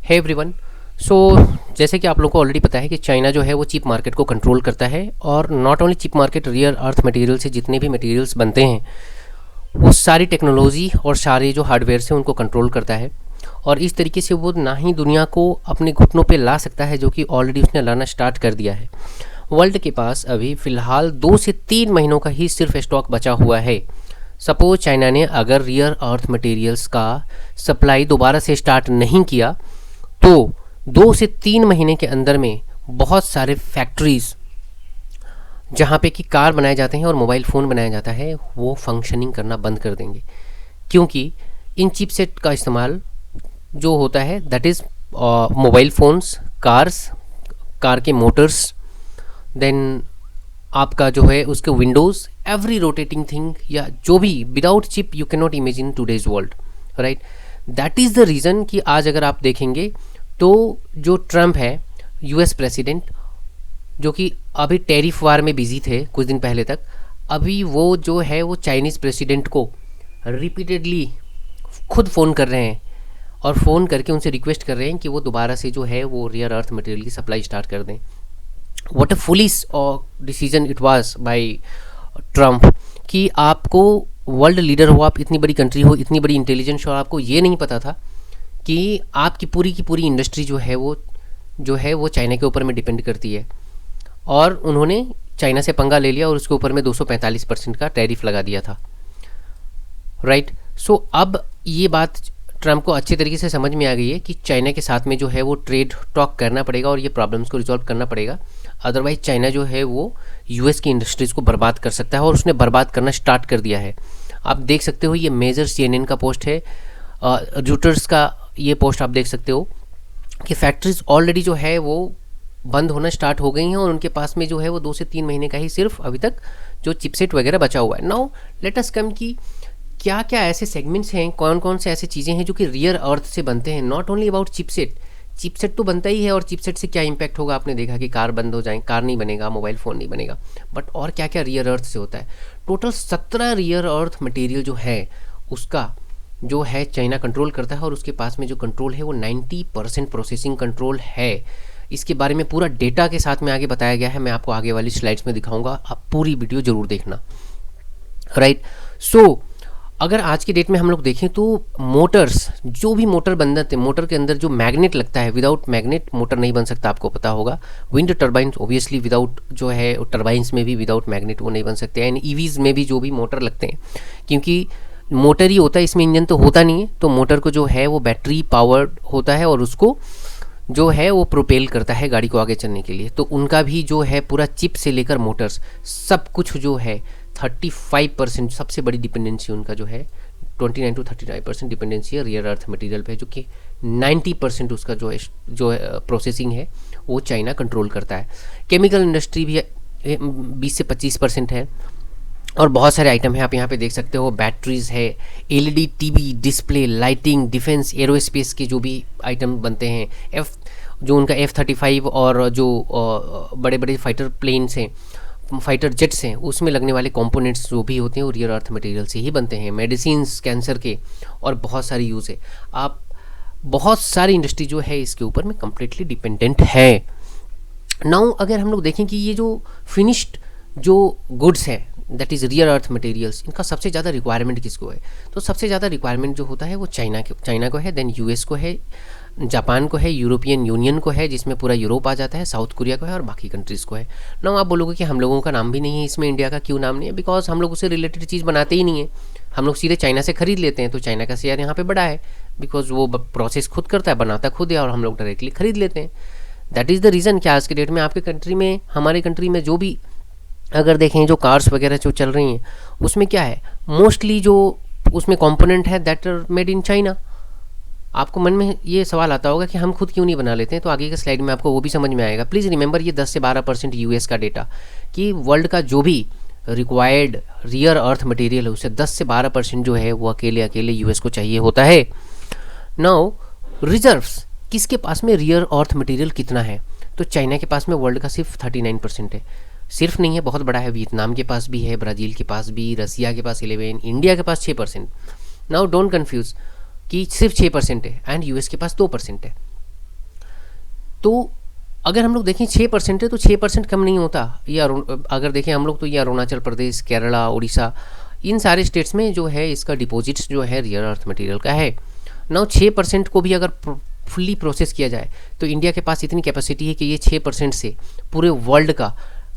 है एवरीवन। सो जैसे कि आप लोगों को ऑलरेडी पता है कि चाइना जो है वो चिप मार्केट को कंट्रोल करता है, और not only chip market, rear earth material से जितने भी मटेरियल्स बनते हैं वो सारी टेक्नोलॉजी और सारे जो हार्डवेयर से उनको कंट्रोल करता है। और इस तरीके से वो ना ही दुनिया को अपने घुटनों पे ला सकता है, जो कि ऑलरेडी उसने लाना स्टार्ट कर दिया है। वर्ल्ड के पास अभी फ़िलहाल 2 से 3 महीनों का ही सिर्फ स्टॉक बचा हुआ है। सपोज चाइना ने अगर रियर अर्थ मटेरियल्स का सप्लाई दोबारा से स्टार्ट नहीं किया तो 2 से 3 महीने के अंदर में बहुत सारे फैक्ट्रीज़ जहाँ पे कि कार बनाए जाते हैं और मोबाइल फ़ोन बनाया जाता है वो फंक्शनिंग करना बंद कर देंगे, क्योंकि इन चिपसेट का इस्तेमाल जो होता है that is mobile phones, cars, car के मोटर्स, देन आपका जो है उसके विंडोज़, एवरी रोटेटिंग थिंग, या जो भी without chip you can not imagine today's world, right. That is the reason कि आज अगर आप देखेंगे तो जो ट्रम्प है यूएस प्रेसिडेंट, जो कि अभी टैरिफ वार में बिजी थे कुछ दिन पहले तक, अभी वो जो है वो चाइनीज़ प्रेसिडेंट को रिपीटेडली खुद फ़ोन कर रहे हैं और फ़ोन करके उनसे रिक्वेस्ट कर रहे हैं कि वो दोबारा से जो है वो रियर अर्थ मटेरियल की सप्लाई स्टार्ट कर दें। What a foolish decision it was by Trump कि आपको वर्ल्ड लीडर हो, आप इतनी बड़ी कंट्री हो, इतनी बड़ी इंटेलिजेंस हो, और आपको ये नहीं पता था कि आपकी पूरी की पूरी इंडस्ट्री जो है वो चाइना के ऊपर में डिपेंड करती है। और उन्होंने चाइना से पंगा ले लिया और उसके ऊपर में 245% का टैरिफ लगा दिया था, राइट। सो अब ये बात ट्रम्प को अच्छे तरीके से समझ में आ गई है कि चाइना के साथ में जो है वो ट्रेड टॉक करना पड़ेगा और ये प्रॉब्लम्स को रिजॉल्व करना पड़ेगा। अदरवाइज चाइना जो है वो यूएस की इंडस्ट्रीज़ को बर्बाद कर सकता है, और उसने बर्बाद करना स्टार्ट कर दिया है। आप देख सकते हो ये मेजर CNN का पोस्ट है, रूटर्स का ये पोस्ट आप देख सकते हो कि फैक्ट्रीज ऑलरेडी जो है वो बंद होना स्टार्ट हो गई हैं, और उनके पास में जो है वो 2 से 3 महीने का ही सिर्फ अभी तक जो चिपसेट वगैरह बचा हुआ है। नाउ लेट अस कम कि क्या क्या ऐसे सेगमेंट्स हैं, कौन कौन से ऐसे चीज़ें हैं जो कि रियर अर्थ से बनते हैं। नॉट ओनली अबाउट चिपसेट तो बनता ही है, और चिपसेट से क्या इम्पैक्ट होगा आपने देखा कि कार बंद हो जाए, कार नहीं बनेगा, मोबाइल फ़ोन नहीं बनेगा, बट और क्या क्या रियर अर्थ से होता है। टोटल 17 रियर अर्थ मटेरियल जो है उसका जो है चाइना कंट्रोल करता है, और उसके पास में जो कंट्रोल है वो 90% प्रोसेसिंग कंट्रोल है। इसके बारे में पूरा डेटा के साथ में आगे बताया गया है, मैं आपको आगे वाली स्लाइड्स में दिखाऊंगा, आप पूरी वीडियो ज़रूर देखना, राइट। सो अगर आज के डेट में हम लोग देखें तो मोटर्स, जो भी मोटर बनते हैं, मोटर के अंदर जो मैग्नेट लगता है, विदाउट मैग्नेट मोटर नहीं बन सकता, आपको पता होगा। विंड टर्बाइन ओबियसली विदाउट जो है टर्बाइंस में भी विदाउट मैग्नेट वो नहीं बन सकते, एंड ईवीज़ में भी जो भी मोटर लगते हैं, क्योंकि मोटर ही होता है, इसमें इंजन तो होता नहीं है, तो मोटर को जो है वो बैटरी पावर्ड होता है और उसको जो है वो प्रोपेल करता है गाड़ी को आगे चलने के लिए। तो उनका भी जो है पूरा चिप से लेकर मोटर्स सब कुछ जो है 35% सबसे बड़ी डिपेंडेंसी उनका जो है 29 to 39% डिपेंडेंसी है रियर अर्थ मटेरियल पे, जो कि 90% उसका जो है प्रोसेसिंग है वो चाइना कंट्रोल करता है। केमिकल इंडस्ट्री भी 20 से 25% है, और बहुत सारे आइटम हैं आप यहाँ पे देख सकते हो। बैटरीज है, LED TV, display, lighting, defence, aerospace के जो भी आइटम बनते हैं, जो उनका F-35 और जो बड़े बड़े फाइटर प्लेन्स हैं, फाइटर जेट्स हैं, उसमें लगने वाले कंपोनेंट्स जो भी होते हैं वो रियर अर्थ मटेरियल से ही बनते हैं। मेडिसिन्स, कैंसर के, और बहुत सारी यूज़ है। आप बहुत सारी इंडस्ट्री जो है इसके ऊपर में कम्प्लीटली डिपेंडेंट है। नाउ अगर हम लोग देखें कि ये जो फिनिश्ड जो गुड्स है that is rear earth materials, इनका सबसे ज़्यादा रिक्वायरमेंट किसको है, तो सबसे ज़्यादा रिक्वायरमेंट जो होता है वो चाइना को है, देन यूएस को है, जापान को है, यूरोपियन यूनियन को है जिसमें पूरा यूरोप आ जाता है, साउथ कोरिया को है, और बाकी कंट्रीज़ को है। ना आप बोलोगे कि हम लोगों का नाम भी नहीं है इसमें, इंडिया का क्यों नाम नहीं है? बिकॉज हम लोग उससे रिलेटेड चीज़ बनाते ही नहीं है, हम लोग सीधे चाइना से खरीद लेते हैं, तो चाइना का शेयर यहाँ पे बड़ा है बिकॉज वो प्रोसेस खुद करता है, बनाता खुद है, और हम लोग डायरेक्टली खरीद लेते हैं। दैट इज़ द रीज़न कि आज के डेट में आपके कंट्री में, हमारे कंट्री में जो भी अगर देखें जो कार्स वगैरह जो चल रही हैं उसमें क्या है, मोस्टली जो उसमें कंपोनेंट है that are made in China. आपको मन में ये सवाल आता होगा कि हम खुद क्यों नहीं बना लेते हैं, तो आगे के स्लाइड में आपको वो भी समझ में आएगा। प्लीज़ रिमेंबर ये 10 से 12% यूएस का डेटा, कि वर्ल्ड का जो भी रिक्वायर्ड रियर अर्थ मटेरियल है उससे 10 से 12% जो है वो अकेले यूएस को चाहिए होता है। नाउ रिजर्व्स, किसके पास में रियर अर्थ मटेरियल कितना है, तो चाइना के पास में वर्ल्ड का सिर्फ 39% है। सिर्फ नहीं है, बहुत बड़ा है, वियतनाम के पास भी है, ब्राज़ील के पास भी, रसिया के पास 11, इंडिया के पास 6%। नाउ डोंट कन्फ्यूज़ कि सिर्फ 6% है एंड यूएस के पास 2% है। तो अगर हम लोग देखें 6% है तो 6% कम नहीं होता। ये अगर देखें हम लोग तो ये अरुणाचल प्रदेश, केरला, उड़ीसा, इन सारे स्टेट्स में जो है इसका डिपॉजिट्स जो है रियर अर्थ मटेरियल का है। नाउ 6% को भी अगर फुल्ली प्रोसेस किया जाए तो इंडिया के पास इतनी कैपेसिटी है कि ये 6% से पूरे वर्ल्ड का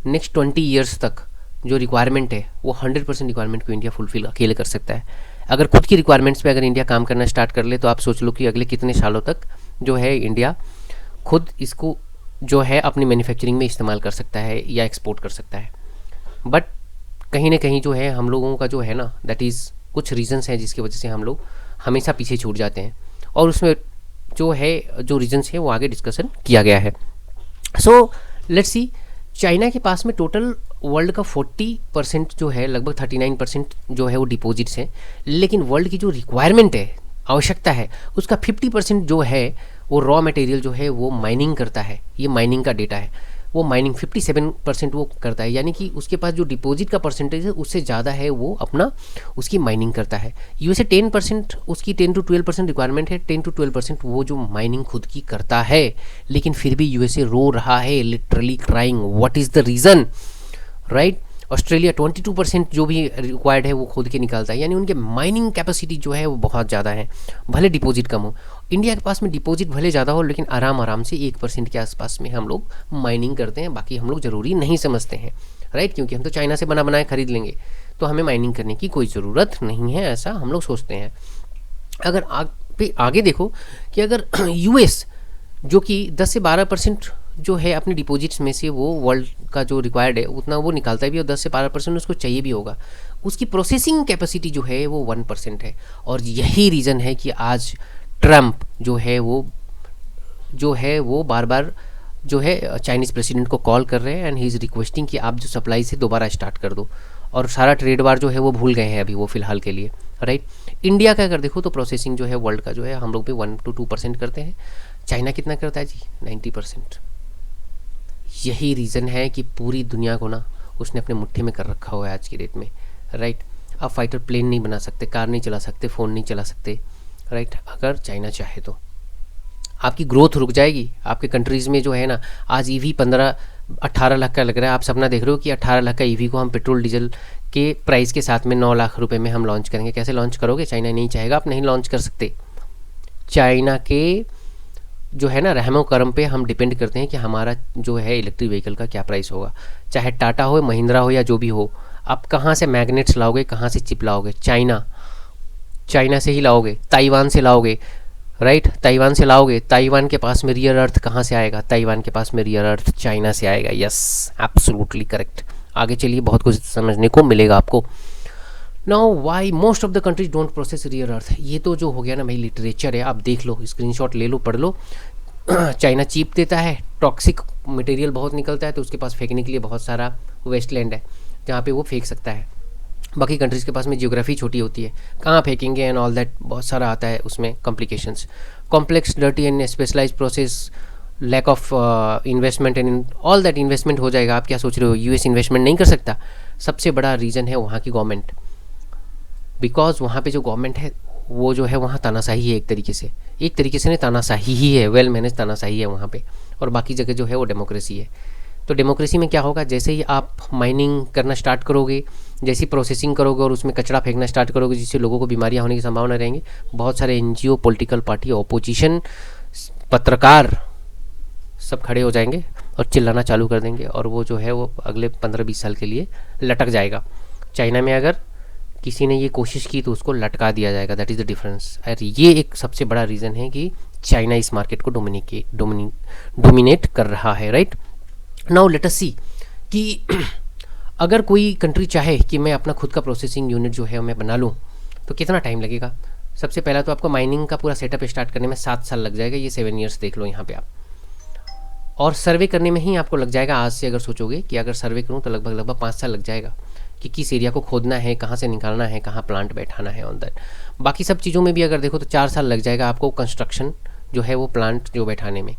नेक्स्ट 20 ईयर्स तक जो रिक्वायरमेंट है वो 100% रिक्वायरमेंट को इंडिया फुलफिल अकेले कर सकता है। अगर खुद की रिक्वायरमेंट्स पे अगर इंडिया काम करना स्टार्ट कर ले तो आप सोच लो कि अगले कितने सालों तक जो है इंडिया खुद इसको जो है अपनी मैन्युफैक्चरिंग में इस्तेमाल कर सकता है या एक्सपोर्ट कर सकता है। बट कहीं ना कहीं जो है हम लोगों का जो है ना, दैट इज़ कुछ रीजंस हैं जिसकी वजह से हम लोग हमेशा पीछे छूट जाते हैं, और उसमें जो है जो रीजंस है वो आगे डिस्कशन किया गया है। सो लेट्स सी, चाइना के पास में टोटल वर्ल्ड का 40% जो है, लगभग 39% जो है वो डिपॉजिट्स हैं, लेकिन वर्ल्ड की जो रिक्वायरमेंट है, आवश्यकता है, उसका 50% जो है वो रॉ मटेरियल जो है वो माइनिंग करता है। ये माइनिंग का डेटा है, वो माइनिंग 57% वो करता है, यानी कि उसके पास जो डिपॉजिट का परसेंटेज है उससे ज़्यादा है वो अपना उसकी माइनिंग करता है। यूएसए 10%, उसकी 10 to 12% रिक्वायरमेंट है, 10 to 12% वो जो माइनिंग खुद की करता है, लेकिन फिर भी यूएसए रो रहा है, literally crying, what is the reason, right. Australia 22% जो भी रिक्वायर्ड है वो खुद के निकालता है, यानी उनके माइनिंग कैपेसिटी जो है वो बहुत ज़्यादा है, भले डिपॉजिट कम हो। इंडिया के पास में डिपॉजिट भले ज़्यादा हो, लेकिन आराम से 1% के आसपास में हम लोग माइनिंग करते हैं, बाकी हम लोग ज़रूरी नहीं समझते हैं, राइट, क्योंकि हम तो चाइना से बना बनाए खरीद लेंगे, तो हमें माइनिंग करने की कोई ज़रूरत नहीं है, ऐसा हम लोग सोचते हैं। अगर आगे देखो कि अगर यूएस जो कि 10 से 12% जो है अपने डिपॉजिट्स में से वो वर्ल्ड का जो रिक्वायर्ड है उतना वो निकालता भी, और 10 से 12% उसको चाहिए भी होगा, उसकी प्रोसेसिंग कैपेसिटी जो है वो 1% है। और यही रीज़न है कि आज ट्रम्प जो है वो बार बार जो है चाइनीज़ प्रेसिडेंट को कॉल कर रहे हैं, एंड ही इज़ रिक्वेस्टिंग कि आप जो सप्लाई से दोबारा स्टार्ट कर दो, और सारा ट्रेड वार जो है वो भूल गए हैं अभी वो फ़िलहाल के लिए, राइट। इंडिया का अगर देखो तो प्रोसेसिंग जो है वर्ल्ड का जो है हम लोग भी 1 to 2% करते हैं, चाइना कितना करता है जी, 90%। यही रीज़न है कि पूरी दुनिया को ना उसने अपने मुट्ठी में कर रखा हुआ है आज की डेट में, राइट। आप फाइटर प्लेन नहीं बना सकते, कार नहीं चला सकते, फ़ोन नहीं चला सकते, राइट, अगर चाइना चाहे तो। आपकी ग्रोथ रुक जाएगी। आपके कंट्रीज़ में जो है ना आज ईवी 15-18 लाख का लग रहा है, आप सपना देख रहे हो कि 18 लाख का ईवी को हम पेट्रोल डीजल के प्राइस के साथ में 9 लाख रुपए में हम लॉन्च करेंगे। कैसे लॉन्च करोगे? चाइना नहीं चाहेगा, आप नहीं लॉन्च कर सकते। चाइना के जो है ना रहमो करम पे हम डिपेंड करते हैं कि हमारा जो है इलेक्ट्रिक व्हीकल का क्या प्राइस होगा, चाहे टाटा हो, महिंद्रा हो या जो भी हो। आप कहाँ से मैग्नेट्स लाओगे, कहाँ से चिप लाओगे? चाइना से ही लाओगे, ताइवान से लाओगे, राइट, ताइवान से लाओगे। ताइवान के पास में रियर अर्थ कहाँ से आएगा? ताइवान के पास में रियर अर्थ चाइना से आएगा। Yes, absolutely correct. आगे चलिए, बहुत कुछ समझने को मिलेगा आपको। Now why most of the countries don't process rare earth, ये तो जो हो गया ना भाई लिटरेचर है, आप देख लो, स्क्रीनशॉट ले लो, पढ़ लो। चाइना चीप देता है, टॉक्सिक मटेरियल बहुत निकलता है, तो उसके पास फेंकने के लिए बहुत सारा वेस्टलैंड है जहाँ पे वो फेंक सकता है। बाकी कंट्रीज़ के पास में जियोग्राफी छोटी होती है, कहाँ फेंकेंगे एंड ऑल दैट, बहुत सारा आता है उसमें complications. Complex, dirty and specialise process, lack of investment and all that. Investment हो जाएगा, आप क्या सोच रहे हो यूएस इन्वेस्टमेंट नहीं कर सकता? सबसे बड़ा रीज़न है वहाँ की गवर्नमेंट, बिकॉज वहाँ पे जो गवर्नमेंट है वो जो है वहाँ तानाशाही है, एक तरीके से नहीं, तानाशाही ही है, वेल मैनेज तानाशाही है वहाँ पे, और बाकी जगह जो है वो डेमोक्रेसी है। तो डेमोक्रेसी में क्या होगा, जैसे ही आप माइनिंग करना स्टार्ट करोगे, जैसी प्रोसेसिंग करोगे और उसमें कचरा फेंकना स्टार्ट करोगे जिससे लोगों को बीमारियाँ होने की संभावना रहेंगी, बहुत सारे एनजीओ, पॉलिटिकल पार्टी, ऑपोजिशन, पत्रकार सब खड़े हो जाएंगे और चिल्लाना चालू कर देंगे, और वो जो है वो अगले 15-20 साल के लिए लटक जाएगा। चाइना में अगर किसी ने ये कोशिश की तो उसको लटका दिया जाएगा, दैट इज़ द डिफरेंस। और ये एक सबसे बड़ा रीज़न है कि चाइना इस मार्केट को डोमिनेट कर रहा है, राइट। नाउ लेट अस सी कि अगर कोई कंट्री चाहे कि मैं अपना खुद का प्रोसेसिंग यूनिट जो है मैं बना लूँ, तो कितना टाइम लगेगा? सबसे पहला तो आपको माइनिंग का पूरा सेटअप स्टार्ट करने में 7 साल लग जाएगा, ये 7 ईयर्स देख लो यहाँ पे आप। और सर्वे करने में ही आपको लग जाएगा, आज से अगर सोचोगे कि अगर सर्वे करूँ तो लगभग 5 साल लग जाएगा कि किस एरिया को खोदना है, कहाँ से निकालना है, कहाँ प्लांट बैठाना है, ऑन दैट। बाकी सब चीज़ों में भी अगर देखो तो 4 साल लग जाएगा आपको कंस्ट्रक्शन जो है वो प्लांट जो बैठाने में।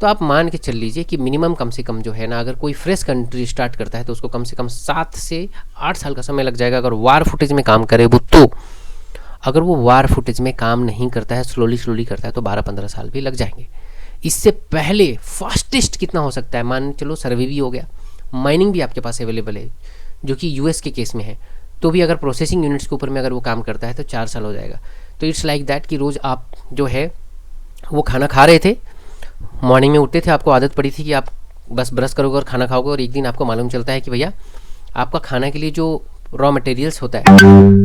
तो आप मान के चल लीजिए कि मिनिमम कम से कम जो है ना, अगर कोई फ्रेश कंट्री स्टार्ट करता है तो उसको कम से कम 7 से 8 साल का समय लग जाएगा अगर वार फुटेज में काम करे वो। तो अगर वो वार फुटेज में काम नहीं करता है, स्लोली करता है, तो 12-15 साल भी लग जाएंगे। इससे पहले फास्टेस्ट कितना हो सकता है, मान चलो सर्वे भी हो गया, माइनिंग भी आपके पास अवेलेबल है, जो कि यूएस के केस में है, तो भी अगर प्रोसेसिंग यूनिट्स के ऊपर में अगर वो काम करता है तो 4 साल हो जाएगा। तो इट्स लाइक दैट कि रोज़ आप जो है वो खाना खा रहे थे, मॉर्निंग में उठते थे, आपको आदत पड़ी थी कि आप बस ब्रश करोगे और खाना खाओगे, और एक दिन आपको मालूम चलता है कि भैया आपका खाना के लिए जो रॉ मटेरियल्स होता है,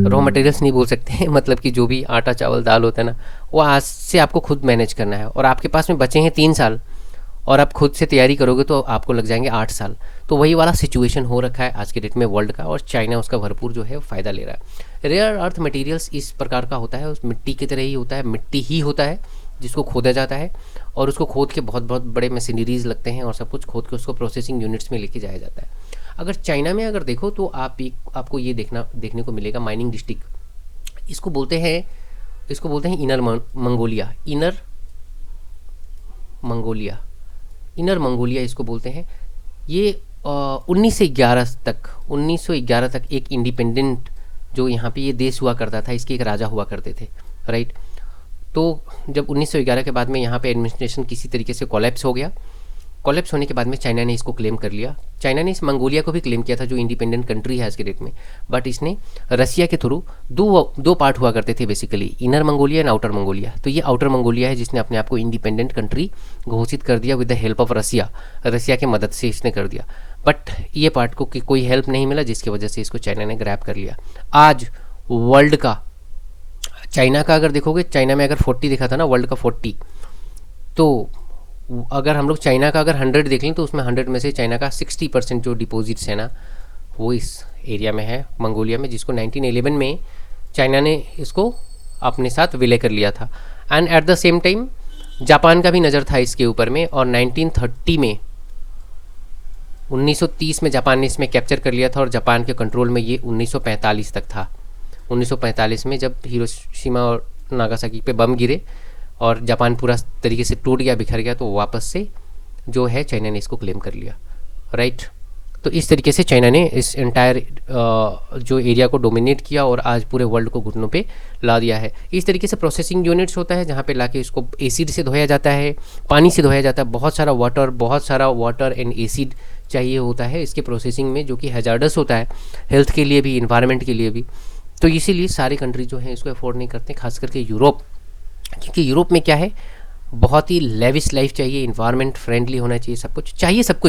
रॉ मटेरियल्स नहीं बोल सकते हैं, मतलब कि जो भी आटा चावल दाल होता है ना, वो आज से आपको खुद मैनेज करना है, और आपके पास में बचे हैं 3 साल और आप खुद से तैयारी करोगे तो आपको लग जाएंगे 8 साल। तो वही वाला सिचुएशन हो रखा है आज के डेट में वर्ल्ड का, और चाइना उसका भरपूर जो है फ़ायदा ले रहा है। रेयर अर्थ मटेरियल्स इस प्रकार का होता है, उस मिट्टी की तरह ही होता है, मिट्टी ही होता है जिसको खोदा जाता है, और उसको खोद के बहुत बहुत बड़े मशीनरीज लगते हैं और सब कुछ खोद के उसको प्रोसेसिंग यूनिट्स में लेके जाया जाता है। अगर चाइना में अगर देखो तो आपको ये देखने को मिलेगा माइनिंग डिस्ट्रिक्ट, इसको बोलते हैं इनर मंगोलिया, इनर मंगोलिया इसको बोलते हैं। ये 1911 तक एक इंडिपेंडेंट जो यहाँ पे ये देश हुआ करता था, इसके एक राजा हुआ करते थे, राइट। तो जब 1911 के बाद में यहाँ पे एडमिनिस्ट्रेशन किसी तरीके से कोलैप्स हो गया, कोलैप्स होने के बाद में चाइना ने इसको क्लेम कर लिया। चाइना ने इस मंगोलिया को भी क्लेम किया था जो इंडिपेंडेंट कंट्री है आज के डेट में, बट इसने रसिया के थ्रू दो पार्ट हुआ करते थे basically, inner Mongolia and outer Mongolia. तो ये आउटर मंगोलिया है जिसने अपने आप को इंडिपेंडेंट कंट्री घोषित कर दिया with the help of Russia के मदद से इसने कर दिया, बट ये पार्ट को कोई हेल्प नहीं मिला, जिसकी वजह से इसको चाइना ने ग्रैब कर लिया। आज वर्ल्ड का चाइना का अगर देखोगे, चाइना में अगर 40 दिखा था ना, वर्ल्ड का 40, तो अगर हम लोग चाइना का अगर 100 देख लें तो उसमें 100 में से चाइना का 60% जो डिपॉजिट्स है ना वो इस एरिया में है, मंगोलिया में, जिसको 1911 में चाइना ने इसको अपने साथ विलय कर लिया था। And at the same time Japan का भी नज़र था इसके ऊपर में, और 1930 में 1930 में जापान ने इसमें कैप्चर कर लिया था, और जापान के कंट्रोल में ये 1945 तक था। 1945 में जब हिरोशिमा और नागासाकी पे बम गिरे और जापान पूरा तरीके से टूट गया, बिखर गया, तो वापस से जो है चाइना ने इसको क्लेम कर लिया, राइट। तो इस तरीके से चाइना ने इस एंटायर जो एरिया को डोमिनेट किया और आज पूरे वर्ल्ड को घुटनों पे ला दिया है। इस तरीके से प्रोसेसिंग यूनिट्स होता है जहाँ पे लाके इसको एसिड से धोया जाता है, पानी से धोया जाता है, बहुत सारा वाटर एंड एसिड चाहिए होता है इसके प्रोसेसिंग में, जो कि हैजार्डस होता है हेल्थ के लिए भी, इन्वायरमेंट के लिए भी। तो इसीलिए सारे कंट्री जो हैं इसको अफोर्ड नहीं करते, खास करके यूरोप, क्योंकि यूरोप में क्या है, बहुत ही लेविश लाइफ चाहिए, इन्वायरमेंट फ्रेंडली होना चाहिए, सब कुछ चाहिए, सब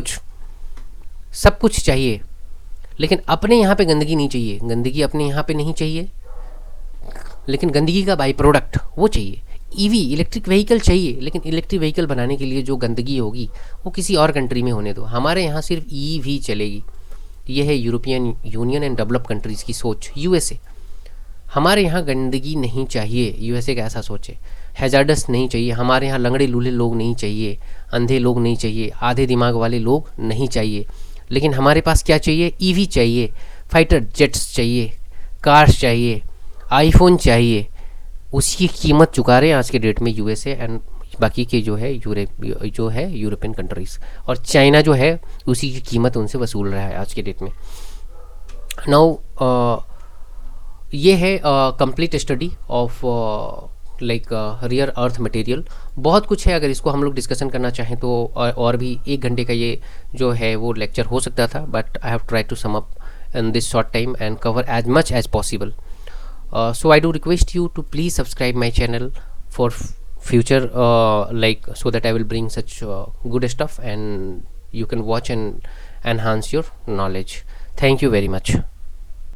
कुछ चाहिए, लेकिन अपने यहाँ पे गंदगी नहीं चाहिए, गंदगी अपने यहाँ पे नहीं चाहिए, लेकिन गंदगी का बाई प्रोडक्ट वो चाहिए। ईवी इलेक्ट्रिक व्हीकल चाहिए, लेकिन इलेक्ट्रिक व्हीकल बनाने के लिए जो गंदगी होगी वो किसी और कंट्री में होने दो, हमारे यहाँ सिर्फ ईवी चलेगी। ये है European union and develop countries की सोच। यूएसए, हमारे यहाँ गंदगी नहीं चाहिए, यूएसए का ऐसा सोच है। हैजार्डस नहीं चाहिए, हमारे यहाँ लंगड़े लूले लोग नहीं चाहिए, अंधे लोग नहीं चाहिए, आधे दिमाग वाले लोग नहीं चाहिए, लेकिन हमारे पास क्या चाहिए, ईवी चाहिए, फाइटर जेट्स चाहिए, कार्स चाहिए, आईफोन चाहिए। उसकी कीमत चुका रहे हैं आज के डेट में यूएसए एंड बाकी के जो है यूरोपियन कंट्रीज़, और चाइना जो है उसी की कीमत उनसे वसूल रहा है आज के डेट में। नाउ ये है complete study of like rear earth material. बहुत कुछ है, अगर इसको हम लोग डिस्कशन करना चाहें तो और भी 1 घंटे का ये जो है वो लेक्चर हो सकता था, but I have try to sum up in this short time and cover as much as possible. So I do request you to please subscribe my channel for future like so that I will bring such good stuff and you can watch and enhance your knowledge. Thank you very much.